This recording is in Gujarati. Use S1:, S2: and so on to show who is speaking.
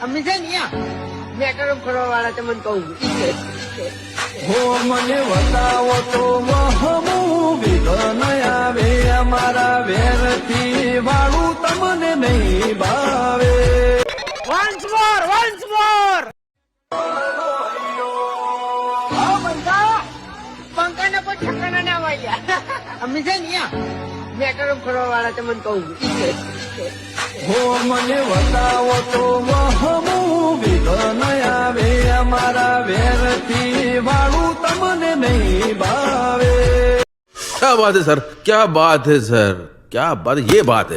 S1: અમે છે ને મેટરો ફરવા વાળા તમને કહું
S2: હો મને બતાવો તો વહમું વિઘન આવે અમારા વેરથી વાળું તમને નહીં ભાવે.
S1: વન્સ મોર પંખાના પર ઠકાના ના વાગ્યા અમે છે ને મેટરો ફરવા વાળા તમને કહું
S2: હો મને બતાવો તો વહમું વિઘન આવે અમારા વેરથી વાળું તમને નહીં ભાવે.
S3: क्या बात है सर, क्या बात है सर, क्या बात है, ये बात है.